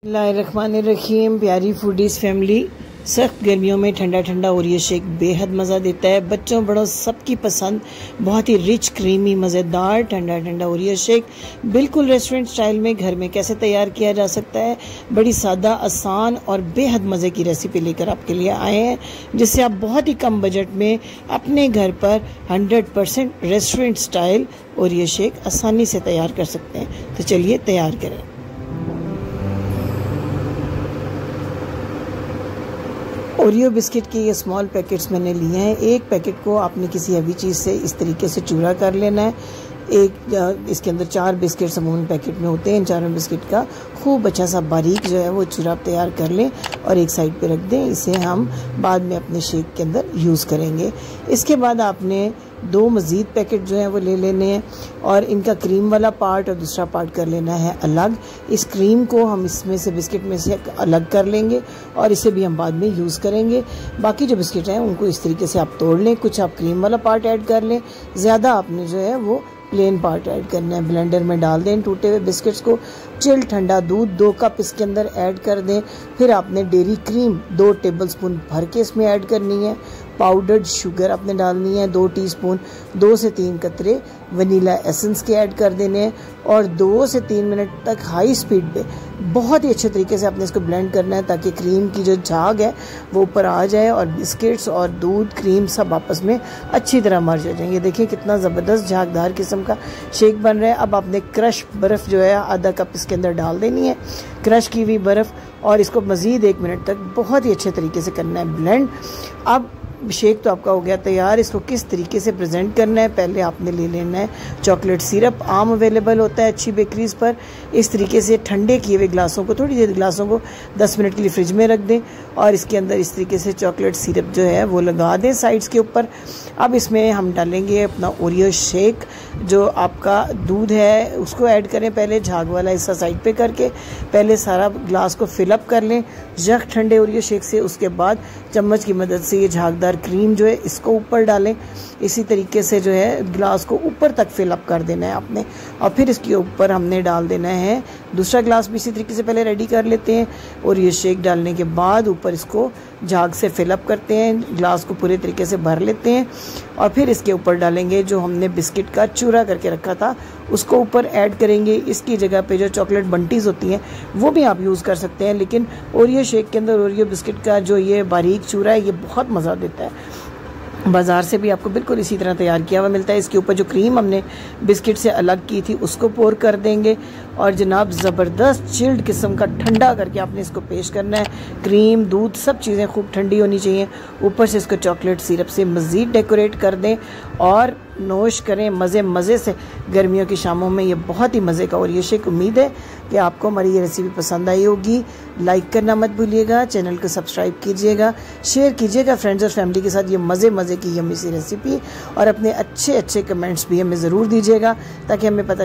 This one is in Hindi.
बिस्मिल्लाहिर्रहमानिर्रहीम। प्यारी फूडीज़ फैमिली, सख्त गर्मियों में ठंडा ठंडा ओरियो शेक बेहद मज़ा देता है। बच्चों बड़ों सबकी पसंद, बहुत ही रिच क्रीमी मज़ेदार ठंडा ठंडा ओरियो शेक बिल्कुल रेस्टोरेंट स्टाइल में घर में कैसे तैयार किया जा सकता है। बड़ी सादा, आसान और बेहद मज़े की रेसिपी लेकर आपके लिए आए हैं, जिससे आप बहुत ही कम बजट में अपने घर पर 100% रेस्टोरेंट स्टाइल ओरियो शेक आसानी से तैयार कर सकते हैं। तो चलिए तैयार करें। ओरियो बिस्किट के ये स्मॉल पैकेट्स मैंने लिए हैं। एक पैकेट को आपने किसी हैवी चीज़ से इस तरीके से चूरा कर लेना है। इसके अंदर 4 बिस्किट समून पैकेट में होते हैं। इन चारों बिस्किट का खूब अच्छा सा बारीक जो है वो चूरा तैयार कर लें और एक साइड पे रख दें। इसे हम बाद में अपने शेक के अंदर यूज़ करेंगे। इसके बाद आपने 2 मज़ीद पैकेट जो हैं वो ले लेने हैं और इनका क्रीम वाला पार्ट और दूसरा पार्ट कर लेना है अलग। इस क्रीम को हम इसमें से बिस्किट में से अलग कर लेंगे और इसे भी हम बाद में यूज़ करेंगे। बाकी जो बिस्किट हैं उनको इस तरीके से आप तोड़ लें। कुछ आप क्रीम वाला पार्ट ऐड कर लें, ज़्यादा आपने जो है वो प्लेन पार्ट ऐड करना है। ब्लेंडर में डाल दें टूटे हुए बिस्किट्स को। चिल ठंडा दूध 2 कप इसके अंदर ऐड कर दें। फिर आपने डेयरी क्रीम 2 टेबलस्पून भर के इसमें ऐड करनी है। पाउडर्ड शुगर आपने डालनी है 2 टीस्पून। 2 से 3 कतरे वनीला एसेंस के ऐड कर देने हैं और 2 से 3 मिनट तक हाई स्पीड पे बहुत ही अच्छे तरीके से आपने इसको ब्लेंड करना है, ताकि क्रीम की जो झाग है वो ऊपर आ जाए और बिस्किट्स और दूध क्रीम सब आपस में अच्छी तरह मर्ज हो जाएंगे। देखिए कितना ज़बरदस्त झागदार किस्म का शेक बन रहा है। अब आपने क्रश बर्फ़ जो है आधा कप इसके अंदर डाल देनी है, क्रश की हुई बर्फ़, और इसको मज़ीद 1 मिनट तक बहुत ही अच्छे तरीके से करना है ब्लेंड। अब शेक तो आपका हो गया तैयार। इसको किस तरीके से प्रेजेंट करना है, पहले आपने ले लेना है चॉकलेट सिरप। आम अवेलेबल होता है अच्छी बेकरीज पर। इस तरीके से ठंडे किए हुए ग्लासों को, थोड़ी देर ग्लासों को 10 मिनट के लिए फ्रिज में रख दें और इसके अंदर इस तरीके से चॉकलेट सिरप जो है वो लगा दें साइड्स के ऊपर। अब इसमें हम डालेंगे अपना ओरियो शेक। जो आपका दूध है उसको ऐड करें, पहले झाग वाला हिस्सा साइड पे करके पहले सारा ग्लास को फिलअप कर लें जग ठंडे ओरियो शेक से। उसके बाद चम्मच की मदद से ये झागदार क्रीम जो है इसको ऊपर डालें। इसी तरीके से जो है ग्लास को ऊपर तक फिलअप कर देना है आपने, और फिर इसके ऊपर हमने डाल देना है दूसरा ग्लास भी इसी तरीके से पहले रेडी कर लेते हैं। और ये शेक डालने के बाद ऊपर इसको झाग से फिलअप करते हैं, ग्लास को पूरे तरीके से भर लेते हैं और फिर इसके ऊपर डालेंगे जो हमने बिस्किट का चूरा करके रखा था उसको ऊपर ऐड करेंगे। इसकी जगह पे जो चॉकलेट बंटीज़ होती हैं वो भी आप यूज़ कर सकते हैं, लेकिन ओरियो शेक के अंदर ओरियो बिस्किट का जो ये बारीक चूरा है ये बहुत मज़ा देता है। बाज़ार से भी आपको बिल्कुल इसी तरह तैयार किया हुआ मिलता है। इसके ऊपर जो क्रीम हमने बिस्किट से अलग की थी उसको पोर कर देंगे और जनाब ज़बरदस्त चिल्ड किस्म का ठंडा करके आपने इसको पेश करना है। क्रीम, दूध, सब चीज़ें खूब ठंडी होनी चाहिए। ऊपर से इसको चॉकलेट सिरप से मज़ीद डेकोरेट कर दें और नोश करें मज़े से। गर्मियों की शामों में ये बहुत ही मज़े का ओरियो शेक। उम्मीद है कि आपको हमारी ये रेसिपी पसंद आई होगी। लाइक करना मत भूलिएगा, चैनल को सब्सक्राइब कीजिएगा, शेयर कीजिएगा फ्रेंड्स और फैमिली के साथ ये मज़े की यम्मी सी रेसिपी, और अपने अच्छे कमेंट्स भी हमें ज़रूर दीजिएगा ताकि हमें पता